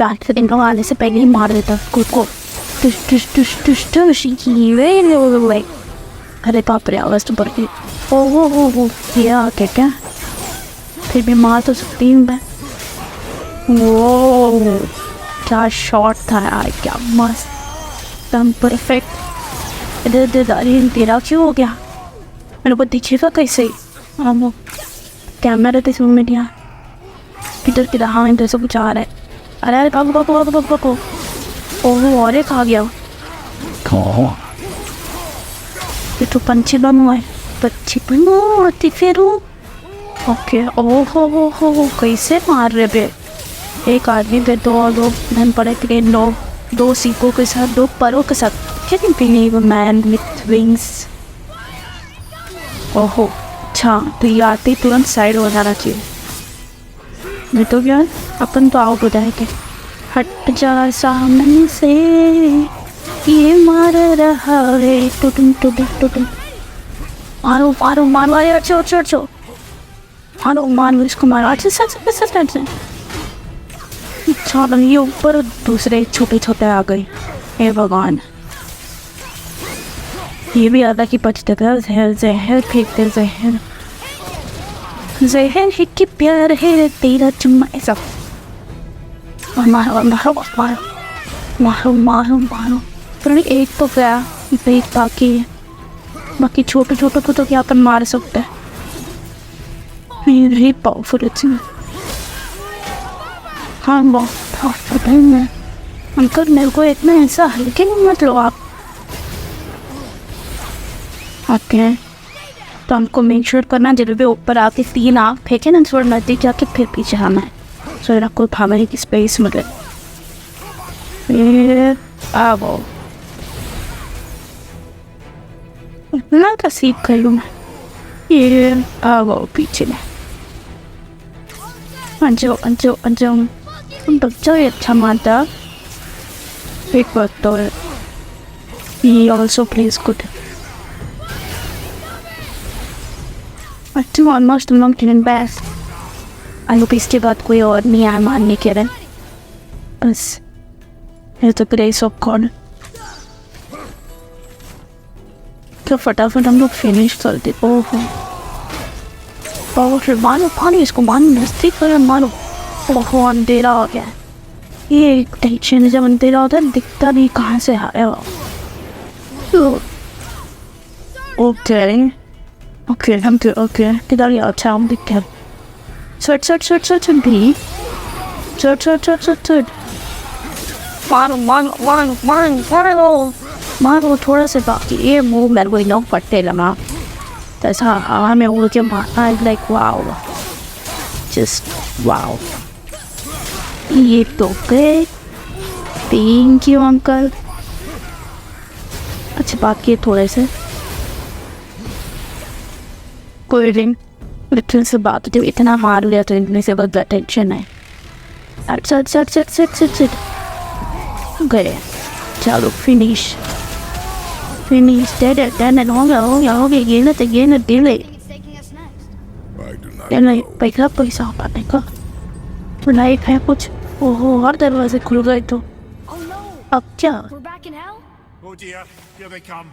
Back से इनको आने से पहले ही मार देता खुद को। टुश टुश टुश टुश टुश ये अरे बाप रे आवाज़ तो बढ़ गई। ओह ये आ गया क्या? फिर भी मार तो सकती हूँ मैं। वो क्या शॉट था यार, क्या मस्त एकदम परफेक्ट। इधर अरे तेरा क्यों हो गया? मेरे को दिखेगा कैसे? हाँ वो कैमरा तो इसमें दिया किधर किधर। हाँ इधर से कुछ आ रहा है। अरे अरे भागो भागो भागो भागो भागो। ओह और एक आ गया। ये तो पंछी बन हुआ है। पंछी बनती फिर ओके। ओह हो कैसे मार रहे बे? एक आदमी पे दो धन पड़े थे, दो सीखों के साथ, दो परों के साथ। Can believe a man with wings. ओहो अच्छा, तो ये आते तुरंत साइड हो जाना चाहिए। नहीं तो यार अपन तो आउट हो जाएंगे। हट जा सामने से, ये मार रहा है टुटुम टुटुम टुटुम। मारो मारो मारो, अरे अच्छो अच्छो अच्छो मारो मारो इसको मारो। अच्छा सच अच्छा ये ऊपर दूसरे छोटे छोटे आ गए। हे भगवान, ये भी आधा की बचते थे। जहर फेंकते जहर है कि प्यार है तेरा चुम्मा ऐसा। मारो मारो मारो मारो मारो मारो। पर एक तो गया, एक बाकी छोटे छोटे को तो क्या अपन मार सकते हैं। ये पावरफुल है। हाँ बहुत पावरफुल है अंकल, मेरे को इतना ऐसा हल्के में मत लो आप। ओके तो हमको मेक श्योर करना जब भी ऊपर आके 3 आँख फेंके ना, थोड़ा नजदीक जाके फिर पीछे आना है, सो आपको भागने की स्पेस मिले। फिर आओ इतना का सीख कर लूँ मैं। ये आओ पीछे में अंजो अंजो अंजो। तुम बच्चों ही अच्छा मानता। एक बात तो है, he also plays good. I do almost belong in best. I hope इसके बाद कोई और नहीं आए मानने के लिए। बस it's the grace of God. तो फटाफट हम लोग फिनिश कर दे। ओह पावर मारो पानी, इसको मारो नजदीक कर मारो। ओह अंधेरा हो गया। ये टेंशन जब अंधेरा होता है दिखता नहीं कहाँ से आ रहा है। ओके हम तो ओके किधर यार अच्छा हम दिख गया। सट भी सट मारो थोड़ा से बाकी। ये मूव मेरे को इतना फटने लगा ऐसा हवा में उड़ के मारना है। Like wow just wow. ये तो गए। Thank you uncle. अच्छा बाकी थोड़े से कोई ड्रिंक लिटरल से बात होती, इतना मार लिया तो इनमें से बहुत टेंशन है। सट गए। चलो फिनिश डेड हो गया ये ना डिले पैसा पाने का तो लाइफ है कुछ। ओहो हर दरवाजे खुल गए तो अब क्या? Oh dear, here they come.